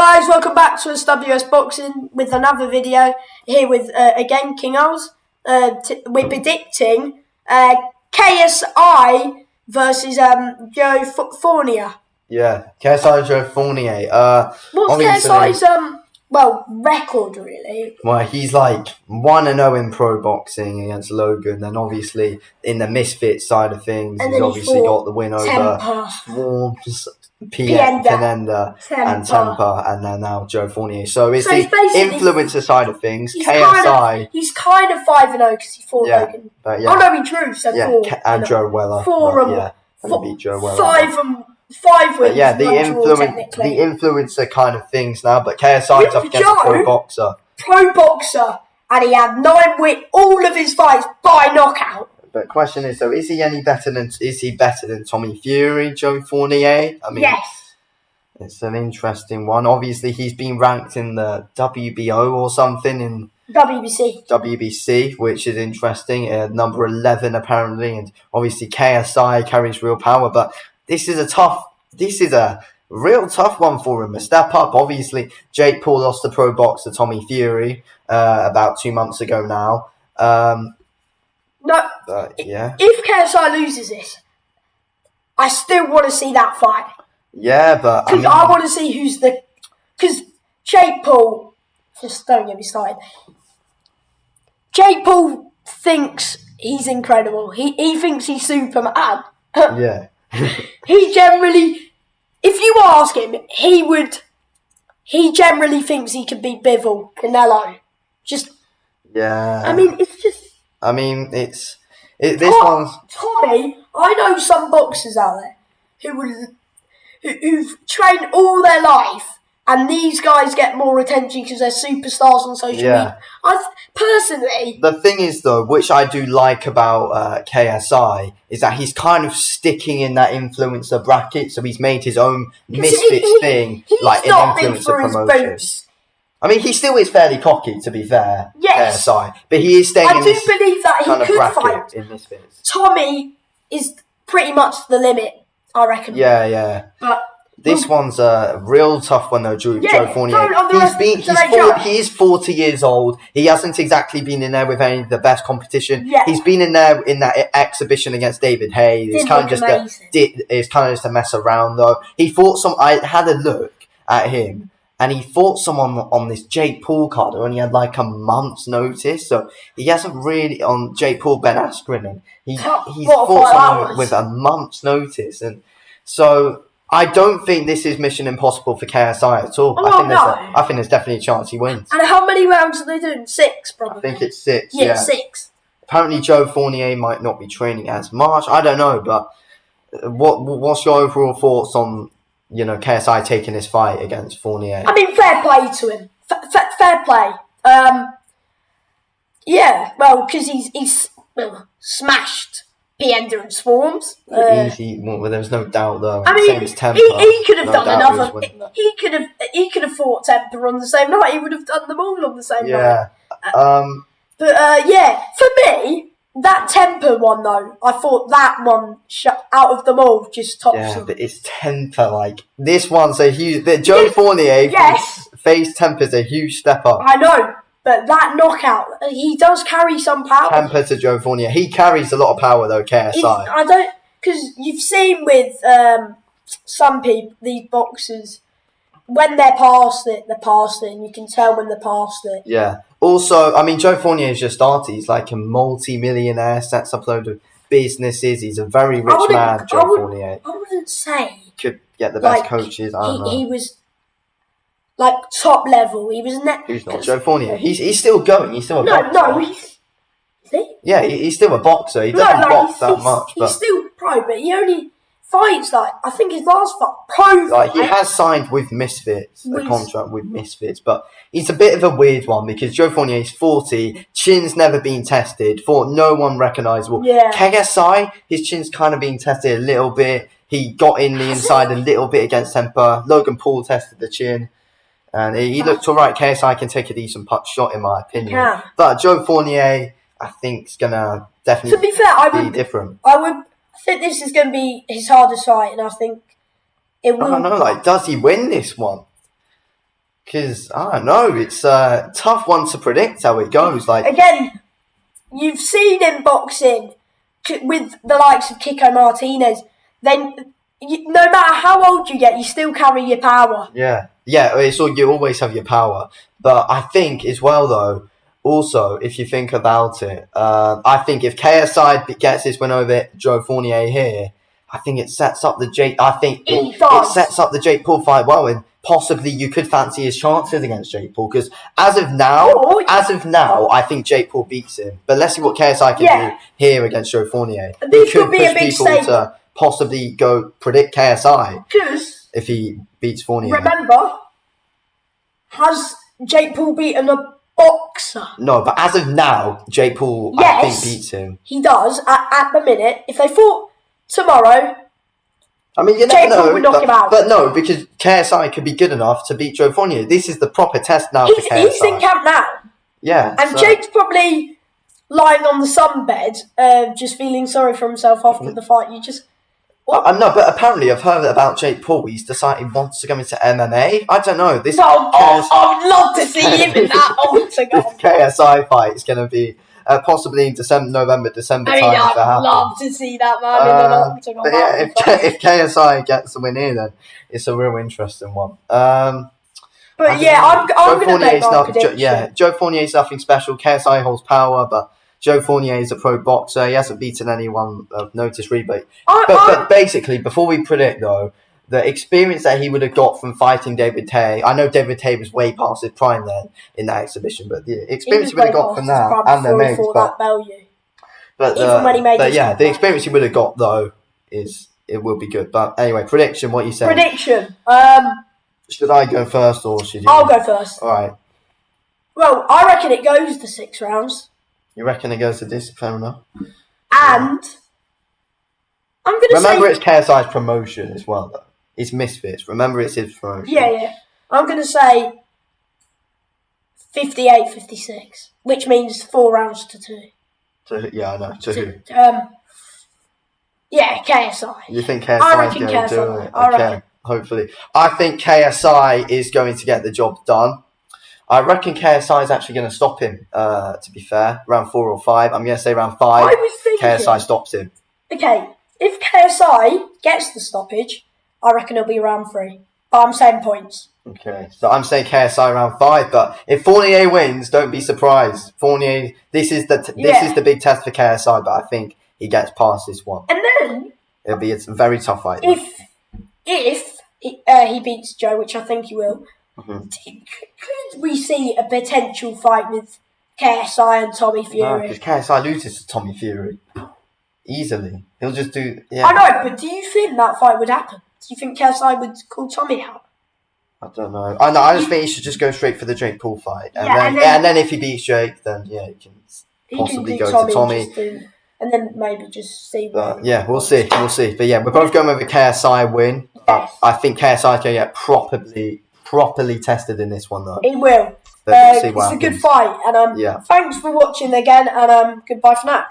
guys, welcome back to SWS Boxing with another video here with again King O's. We're predicting KSI versus Joe Fournier. Yeah, KSI Joe Fournier. What's KSI's record really? Well, he's like 1-0 in pro boxing against Logan. Then obviously in the misfit side of things, And he's obviously got the win over Swarms, Pinenda and Temper, and then now Joe Fournier. So it's the influencer side of things. KSI. He's kind of 5-0 because he fought Logan. But yeah. Oh no, he drew. So and Joe Weller. Beat Joe Weller. 5 wins. Yeah, the influencer kind of things now. But KSI's up against a pro boxer, and he had 9 wins, all of his fights by knockout. But question is, though, is he better than Tommy Fury, Joe Fournier? I mean, yes. It's an interesting one. Obviously, he's been ranked in the WBO or something in WBC, which is interesting. Number 11 apparently, and obviously KSI carries real power. But this is a real tough one for him. A step up. Obviously, Jake Paul lost to pro boxer Tommy Fury about 2 months ago now. If KSI loses this, I still want to see that fight. Yeah, but because I want to see because Jake Paul. Just don't get me started. Jake Paul thinks he's incredible. He thinks he's Superman. Yeah. He generally, if you ask him, he generally thinks he could beat Bivol, Canelo. Yeah. I mean, it's just. Tommy, I know some boxers out there who've trained all their life, and these guys get more attention because they're superstars on social media. Personally, the thing is, though, which I do like about KSI, is that he's kind of sticking in that influencer bracket. So he's made his own misfits thing, like an influencer promotion. I mean, he still is fairly cocky, to be fair. Yes, KSI, but he is staying. I do believe that he could fight in misfits. Tommy is pretty much the limit, I reckon. Yeah. But this one's a real tough one, though, Joe Fournier. He is 40 years old. He hasn't exactly been in there with any of the best competition. Yeah. He's been in there in that exhibition against David Hayes. It's kind of just a mess around, though. He fought I had a look at him, and he fought someone on this Jake Paul card who only had like a month's notice. So he hasn't really, on Jake Paul, Ben Askren, and he's fought someone with a month's notice. And so I don't think this is mission impossible for KSI at all. I think there's definitely a chance he wins. And how many rounds are they doing? 6, probably. I think it's 6. Yeah, 6. Apparently Joe Fournier might not be training as much. I don't know, but what's your overall thoughts on KSI taking this fight against Fournier? I mean, fair play to him. Fair play. Yeah, well, because he's smashed Pinenda and Swarms. Easy. Well, there was no doubt though. I mean, he could have done another. He could have fought Temper on the same night. He would have done them all on the same night. For me. That Temper one, though, I thought that one, out of them all, just tops them. Yeah, but it's Temper, like, this one's a huge... Joe Fournier face Temper's a huge step up. I know, but that knockout, he does carry some power. Temper to Joe Fournier. He carries a lot of power, though, KSI. Because you've seen with some people, these boxers, when they're past it, and you can tell when they're past it. Yeah. Also, I mean, Joe Fournier has just started. He's like a multi-millionaire, sets up a load of businesses. He's a very rich man, Joe Fournier. I wouldn't say. Could get the best coaches. I don't know. He was like top level. He was Who's not? Joe Fournier. He's still going. He's still a boxer. No, is he? Yeah, he's still a boxer. He doesn't box that much. He's still pro, but he only fights I think his last fight pro. He has signed with Misfits, a contract with Misfits, but he's a bit of a weird one because Joe Fournier is 40, chin's never been tested, for no one recognisable. Yeah. KSI, his chin's kind of been tested a little bit. He got in the inside a little bit against Temper. Logan Paul tested the chin, and he looked alright. KSI can take a decent punch shot, in my opinion. Yeah. But Joe Fournier, I think, is gonna definitely be different. I think this is going to be his hardest fight, and I think it will. I don't know, does he win this one? Because, I don't know, it's a tough one to predict how it goes. Like, again, you've seen in boxing with the likes of Kiko Martinez, then no matter how old you get, you still carry your power. Yeah, it's all, you always have your power. But I think as well, though, also, if you think about it, I think if KSI gets this win over Joe Fournier here, I think it sets up the Jake. I think it sets up the Jake Paul fight well, and possibly you could fancy his chances against Jake Paul. Because as of now, I think Jake Paul beats him. But let's see what KSI can do here against Joe Fournier. This could be a big statement to possibly go predict KSI because if he beats Fournier. Remember, has Jake Paul beaten a boxer? No, but as of now, Jake Paul, I think, beats him. He does at the minute. If they fought tomorrow, I mean, you never know. Paul would knock him out. But no, because KSI could be good enough to beat Joe Fournier. This is the proper test now for KSI. He's in camp now. Yeah. And Jake's probably lying on the sunbed, just feeling sorry for himself after the fight. No, but apparently I've heard about Jake Paul. He's decided he wants to go into MMA. I don't know. I would love to see him in that octagon. KSI fight is going to be possibly in November, December time. I'd love to see that man in an octagon. But yeah, if KSI gets the win here, then it's a real interesting one. I'm going to make my prediction. Joe Fournier's nothing special. KSI holds power, but Joe Fournier is a pro boxer. He hasn't beaten anyone of notice, really. But basically, before we predict, though, the experience that he would have got from fighting David Tay, I know David Tay was way past his prime then in that exhibition, but the experience he would have got from that and their mates. The experience he would have got, though, it will be good. But anyway, prediction, what you say? Prediction. Should I go first or should you? I'll go first. All right. Well, I reckon it goes to 6 rounds. You reckon it goes to this? Fair enough. And I'm going to say... Remember, it's KSI's promotion as well, though. It's Misfits. Remember, it's his promotion. Yeah. I'm going to say 58-56, which means 4 rounds to 2. Yeah, I know. To who? KSI. You think KSI is going to do it? Okay, hopefully. I think KSI is going to get the job done. I reckon KSI is actually going to stop him, to be fair, round 4 or 5. I'm going to say round 5. I was thinking, KSI stops him. Okay, if KSI gets the stoppage, I reckon it'll be round 3. But I'm saying points. Okay, so I'm saying KSI round 5. But if Fournier wins, don't be surprised. Fournier, this is the big test for KSI, but I think he gets past this one. And then it'll be a very tough fight. If he beats Joe, which I think he will, could we see a potential fight with KSI and Tommy Fury? No, because KSI loses to Tommy Fury easily. He'll just do. Yeah. I know, but do you think that fight would happen? Do you think KSI would call Tommy out? I don't know. I just think he should just go straight for the Jake Paul fight, and then if he beats Jake, then he can possibly go to Tommy. And then maybe just see. But yeah, we'll see. But yeah, we're both going with a KSI win. Yes. I think KSI is going to get properly tested in this one, though. He will. We'll see it's a good fight, and thanks for watching again, and goodbye for now.